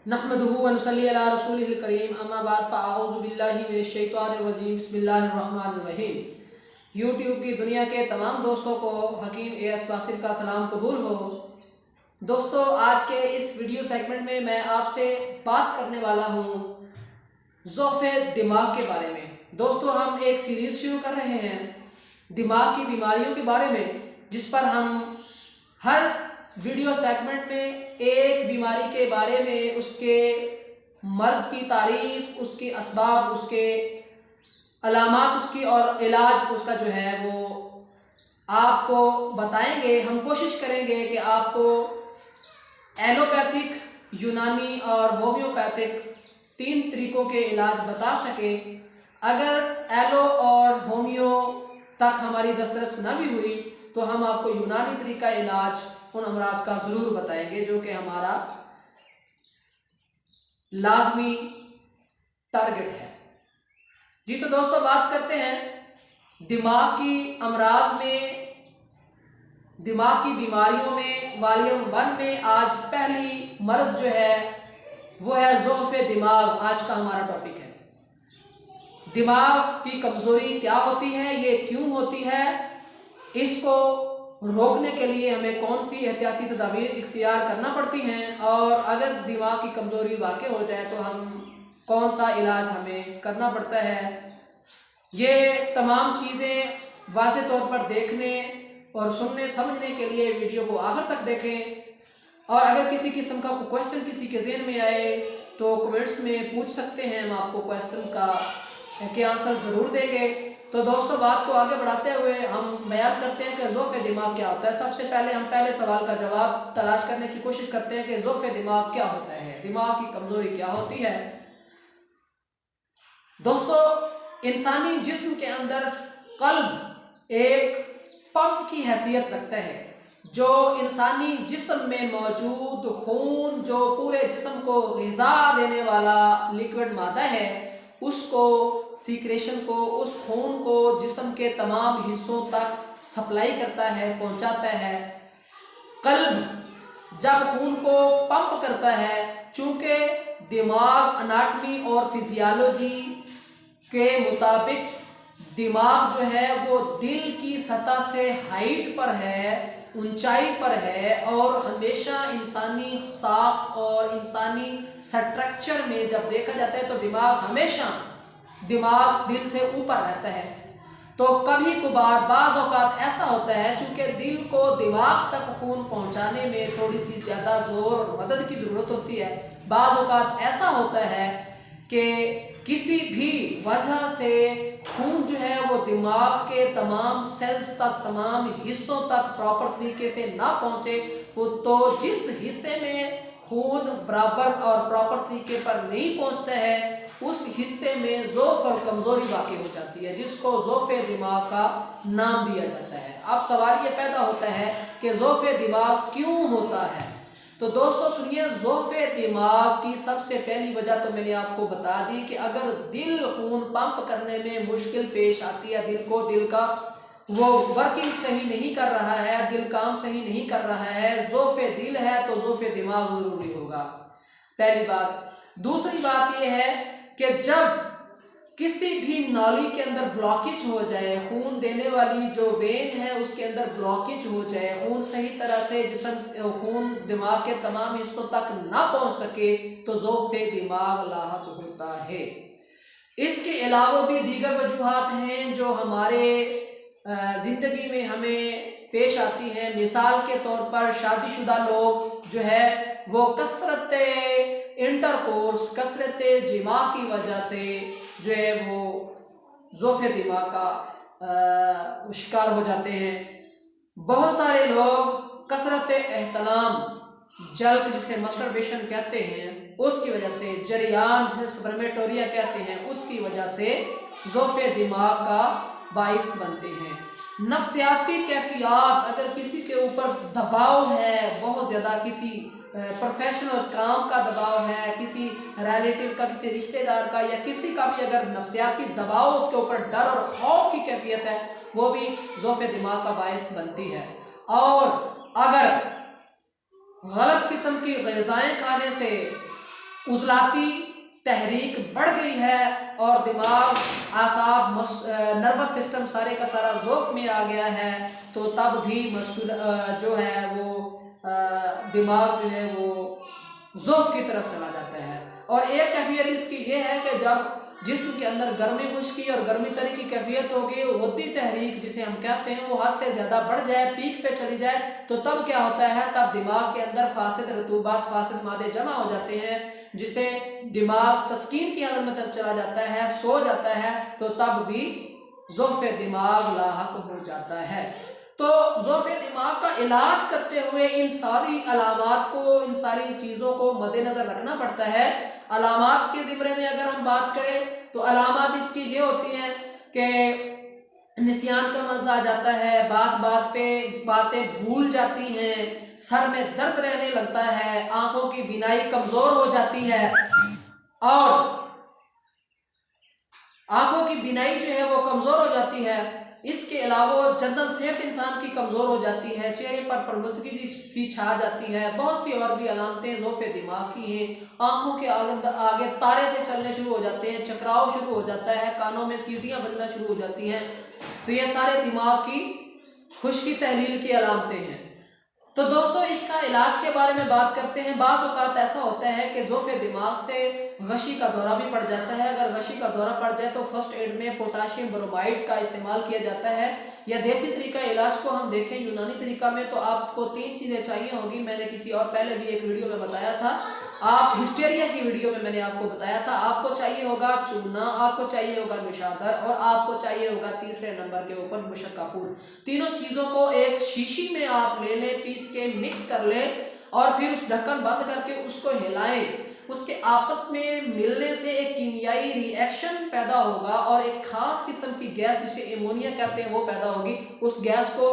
नहमदुहु व नुसल्ली अला रसूलिहिल करीम अम्मा बाद फ़अऊज़ु बिल्लाहि मिनश शैतानिर रजीम बिस्मिल्लाहिर रहमानिर रहीम। यूट्यूब की दुनिया के तमाम दोस्तों को हकीम एएस बासिर का सलाम कबूल हो। दोस्तों, आज के इस वीडियो सेगमेंट में मैं आपसे बात करने वाला हूँ ज़ौफ़े दिमाग के बारे में। दोस्तों, हम एक सीरीज़ शुरू कर रहे हैं दिमाग की बीमारियों के बारे में, जिस पर हम हर वीडियो सेगमेंट में एक बीमारी के बारे में, उसके मर्ज़ की तारीफ़, उसके असबाब, उसके अलामात उसकी और इलाज उसका जो है वो आपको बताएंगे। हम कोशिश करेंगे कि आपको एलोपैथिक, यूनानी और होम्योपैथिक तीन तरीक़ों के इलाज बता सकें। अगर एलो और होम्यो तक हमारी दस्तरस न भी हुई तो हम आपको यूनानी तरीका इलाज उन अमराज का ज़रूर बताएंगे, जो कि हमारा लाजमी टारगेट है। जी तो दोस्तों, बात करते हैं दिमाग की अमराज में, दिमाग की बीमारियों में। वॉल्यूम 1 में आज पहली मर्ज़ जो है वो है ज़ौफ़े दिमाग। आज का हमारा टॉपिक है दिमाग की कमज़ोरी क्या होती है, ये क्यों होती है, इसको रोकने के लिए हमें कौन सी एहतियाती तदाबीर इख्तियार करना पड़ती हैं, और अगर दिमाग की कमज़ोरी वाक़ई हो जाए तो हम कौन सा इलाज हमें करना पड़ता है। ये तमाम चीज़ें वाज़े तौर पर देखने और सुनने समझने के लिए वीडियो को आखिर तक देखें। और अगर किसी किस्म का कोई क्वेश्चन किसी के ज़हन में आए तो कमेंट्स में पूछ सकते हैं, हम आपको क्वेश्चन का आंसर ज़रूर देंगे। तो दोस्तों, बात को आगे बढ़ाते हुए हम बयान करते हैं कि ज़ौफ़े दिमाग क्या होता है। सबसे पहले हम पहले सवाल का जवाब तलाश करने की कोशिश करते हैं कि ज़ौफ़े दिमाग क्या होता है, दिमाग की कमज़ोरी क्या होती है। दोस्तों, इंसानी जिस्म के अंदर कल्ब एक पंप की हैसियत रखता है। जो इंसानी जिस्म में मौजूद खून, जो पूरे जिस्म को ग़िज़ा देने वाला लिक्विड मादा है, उसको सीक्रेशन को, उस खून को जिस्म के तमाम हिस्सों तक सप्लाई करता है, पहुंचाता है। कल्ब जब खून को पंप करता है, चूँकि दिमाग अनाटमी और फिजियोलॉजी के मुताबिक दिमाग जो है वो दिल की सतह से हाइट पर है, ऊंचाई पर है, और हमेशा इंसानी साख और इंसानी स्ट्रक्चर में जब देखा जाता है तो दिमाग हमेशा दिल से ऊपर रहता है। तो कभी कभार बाज़ औक़ात ऐसा होता है, चूँकि दिल को दिमाग तक खून पहुँचाने में थोड़ी सी ज़्यादा ज़ोर और मदद की ज़रूरत होती है। बाज़ औक़ात ऐसा होता है कि किसी भी वजह से खून जो है वो दिमाग के तमाम सेल्स तक, तमाम हिस्सों तक प्रॉपर तरीके से ना पहुँचे, तो जिस हिस्से में खून बराबर और प्रॉपर तरीके पर नहीं पहुँचता है, उस हिस्से में ज़ौफ़ और कमज़ोरी वाक़ई हो जाती है, जिसको ज़ौफ़े दिमाग का नाम दिया जाता है। अब सवाल ये पैदा होता है कि ज़ौफ़े दिमाग क्यों होता है। तो दोस्तों सुनिए, ज़ौफ़े दिमाग की सबसे पहली वजह तो मैंने आपको बता दी कि अगर दिल खून पंप करने में मुश्किल पेश आती है, दिल का वो वर्किंग सही नहीं कर रहा है, दिल काम सही नहीं कर रहा है, ज़ौफ़े दिल है तो ज़ौफ़े दिमाग ज़रूरी होगा, पहली बात। दूसरी बात यह है कि जब किसी भी नली के अंदर ब्लॉकेज हो जाए, खून देने वाली जो वेन है उसके अंदर ब्लॉकेज हो जाए, खून सही तरह से खून दिमाग के तमाम हिस्सों तक ना पहुंच सके, तो ज़ौफ़े दिमाग लाहक होता है। इसके अलावा भी दीगर वजूहात हैं जो हमारे ज़िंदगी में हमें पेश आती हैं। मिसाल के तौर पर शादीशुदा लोग जो है वो कसरत इंटरकोर्स, कसरत जिमा की वजह से जो है वो ज़ौफ़े दिमाग का शिकार हो जाते हैं। बहुत सारे लोग कसरत एहतलाम, जल्क जिसे मस्टरबेशन कहते हैं, उसकी वजह से, जरियान जिसे स्पर्मेटोरिया कहते हैं, उसकी वजह से ज़ौफ़े दिमाग का बाइस बनते हैं। नफ्सियाती कैफियत, अगर किसी के ऊपर दबाव है बहुत ज़्यादा, किसी प्रोफेशनल काम का दबाव है, किसी रिलेटिव का, किसी रिश्तेदार का, या किसी का भी अगर नफ्सियाती दबाव, उसके ऊपर डर और खौफ की कैफियत है, वो भी ज़ौफ़े दिमाग का बाइस बनती है। और अगर गलत किस्म की ग़िज़ाएँ खाने से उजलाती तहरीक बढ़ गई है और दिमाग, आसाब, नर्वस सिस्टम सारे का सारा ज़ोफ़ में आ गया है, तो तब भी जो है वो दिमाग जो है वो ज़ोफ़ की तरफ चला जाता है। और एक कैफियत इसकी ये है कि जब जिस्म के अंदर गर्मी खुश्की और गर्मी तरी की कैफियत होगी, होती तहरीक जिसे हम कहते हैं, वो हद से ज़्यादा बढ़ जाए, पीक पे चली जाए, तो तब क्या होता है, तब दिमाग के अंदर फासिद रतूबात, फासिद मादे जमा हो जाते हैं, जिसे दिमाग तस्कीन की हालत में चला जाता है, सो जाता है, तो तब भी ज़ोफ़े दिमाग लाहक हो जाता है। तो ज़ोफ़े दिमाग का इलाज करते हुए इन सारी अलामात को, इन सारी चीज़ों को मद्देनज़र रखना पड़ता है। अलामात के ज़िम्रे में अगर हम बात करें तो अलामात इसकी ये होती हैं कि निस्यान का मर्ज़ आ जाता है, बात बात पे बातें भूल जाती हैं, सर में दर्द रहने लगता है, आंखों की बीनाई कमज़ोर हो जाती है और आंखों की बीनाई जो है वो कमज़ोर हो जाती है। इसके अलावा जनरल सेहत इंसान की कमज़ोर हो जाती है, चेहरे पर परमुस्तगी सी छा जाती है, बहुत सी और भी अलामतें ज़ोफ़े दिमाग की हैं। आंखों के आगे तारे से चलने शुरू हो जाते हैं, चकराव शुरू हो जाता है, कानों में सीटियाँ बजना शुरू हो जाती हैं। तो ये सारे दिमाग की खुश्की तहलील की अलामतें हैं। तो दोस्तों, इसका इलाज के बारे में बात करते हैं। बाज़ औक़ात ऐसा होता है कि ज़ोफ़े दिमाग से गशी का दौरा भी पड़ जाता है। अगर गशी का दौरा पड़ जाए तो फर्स्ट एड में पोटाशियम ब्रोमाइड का इस्तेमाल किया जाता है। या देसी तरीका इलाज को हम देखें यूनानी तरीका में, तो आपको 3 चीज़ें चाहिए होगी। मैंने किसी और पहले भी एक वीडियो में बताया था, आप हिस्टेरिया की वीडियो में मैंने आपको बताया था। आपको चाहिए होगा चूना, आपको चाहिए होगा निशादर और आपको चाहिए होगा तीसरे नंबर के ऊपर मुशक्का फूल। तीनों चीज़ों को एक शीशी में आप ले लें, पीस के मिक्स कर लें और फिर उस ढक्कन बंद करके उसको हिलाएं। उसके आपस में मिलने से एक कीमियाई रिएक्शन पैदा होगा और एक ख़ास किस्म की गैस जिसे एमोनिया कहते हैं वो पैदा होगी। उस गैस को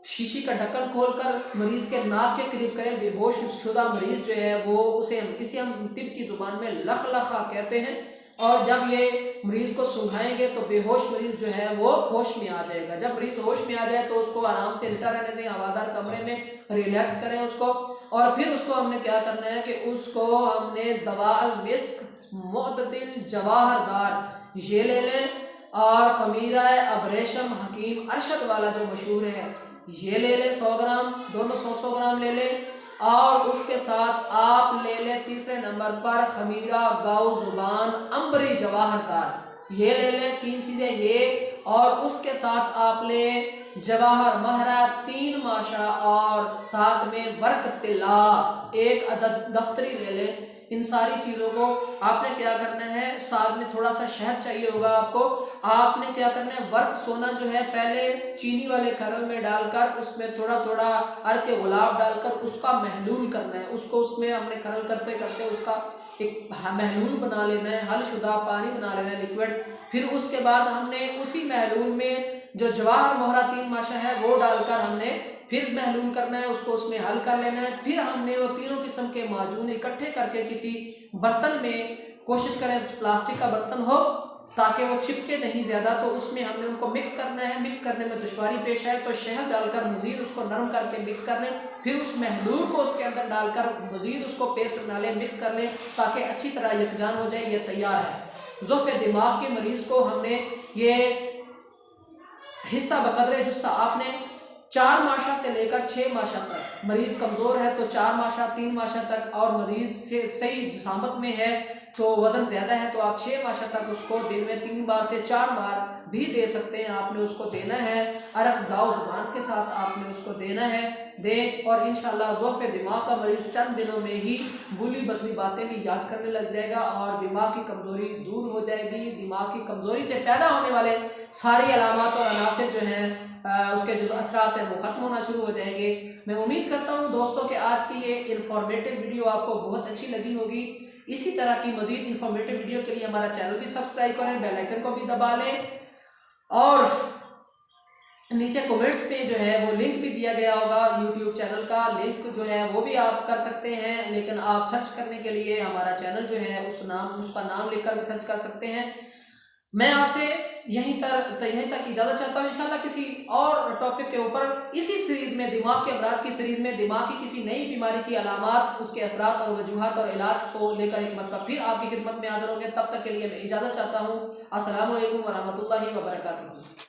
शीशी का ढक्कन खोलकर मरीज के नाक के करीब करें। बेहोश शुदा मरीज जो है वो इसे हम तिब की ज़ुबान में लखलखा कहते हैं। और जब ये मरीज को सुंघाएंगे तो बेहोश मरीज जो है वो होश में आ जाएगा। जब मरीज होश में आ जाए तो उसको आराम से लेटा रहने दें, हवादार कमरे में रिलैक्स करें उसको। और फिर उसको हमने क्या करना है कि उसको हमने दवाल मिस्क मुअतदिल जवाहरदार ये ले लें और खमीरा अबरेशम हकीम अरशद वाला जो मशहूर है ये ले लें 100 ग्राम, दोनों 100 ग्राम ले लें। और उसके साथ आप ले लें तीसरे नंबर पर खमीरा गाउ जुबान अंबरी जवाहरदार, ये ले लें 3 चीज़ें ये। और उसके साथ आप ले जवाहर महरा 3 माशा और साथ में वर्क तिला 1 अदद दफ्तरी ले लें। इन सारी चीज़ों को आपने क्या करना है, साथ में थोड़ा सा शहद चाहिए होगा आपको। आपने क्या करना है, वर्क सोना जो है पहले चीनी वाले खरल में डालकर उसमें थोड़ा थोड़ा अर्क गुलाब डालकर उसका महलूल करना है। उसको उसमें हमने खरल करते करते उसका एक महलूल बना लेना है, हलशुदा पानी बना लेना है, लिक्विड। फिर उसके बाद हमने उसी महलूल में जो जवाहर मोहरा 3 माशा है वो डालकर हमने फिर महलूल करना है, उसको उसमें हल कर लेना है। फिर हमने वो तीनों किस्म के माजून इकट्ठे करके किसी बर्तन में, कोशिश करें प्लास्टिक का बर्तन हो ताकि वो चिपके नहीं ज़्यादा, तो उसमें हमने उनको मिक्स करना है। मिक्स करने में दुश्वारी पेश आए तो शहद डालकर मज़ीद उसको नरम करके मिक्स कर लें। फिर उस महलूल को उसके अंदर डालकर मज़ीद उसको पेस्ट बना लें, मिक्स कर लें ताकि अच्छी तरह यकजान हो जाए। ये तैयार है। ज़ोफ़े दिमाग के मरीज़ को हमने ये हिस्सा बकदरे जुस्सा आपने 4 माशा से लेकर 6 माशा तक, मरीज़ कमज़ोर है तो 4 माशा 3 माशा तक, और मरीज़ से सही जिसामत में है तो वज़न ज़्यादा है तो आप 6 माशा तक उसको दिन में 3 बार से 4 बार भी दे सकते हैं। आपने उसको देना है अरक गाँव ज़ुबान के साथ आपने उसको देना है, दें। और इंशाअल्लाह ज़ोफ़े दिमाग का मरीज़ चंद दिनों में ही भूली बसरी बातें भी याद करने लग जाएगा और दिमाग की कमज़ोरी दूर हो जाएगी। दिमाग की कमज़ोरी से पैदा होने वाले सारी अलामात और अनासर जो हैं उसके जो असरात हैं वो ख़त्म होना शुरू हो जाएंगे। मैं उम्मीद करता हूँ दोस्तों कि आज की ये इन्फॉर्मेटिव वीडियो आपको बहुत अच्छी लगी होगी। इसी तरह की मज़ीद इन्फॉर्मेटिव वीडियो के लिए हमारा चैनल भी सब्सक्राइब करें, बेल आइकन को भी दबा लें और नीचे कमेंट्स पे जो है वो लिंक भी दिया गया होगा यूट्यूब चैनल का, लिंक जो है वो भी आप कर सकते हैं। लेकिन आप सर्च करने के लिए हमारा चैनल जो है उसका नाम लिखकर भी सर्च कर सकते हैं। मैं आपसे यहीं तक इजाज़त चाहता हूँ। इंशाल्लाह किसी और टॉपिक के ऊपर इसी सीरीज़ में, दिमाग के अमराज की सीरीज़ में, दिमाग की किसी नई बीमारी की अलामात, उसके असरात और वजूहात और इलाज को लेकर एक मरतबा फिर आपकी खिदमत में हाज़िर होंगे। तब तक के लिए मैं इजाज़त चाहता हूँ। अस्सलामु अलैकुम व रहमतुल्लाहि व बरकातुहू।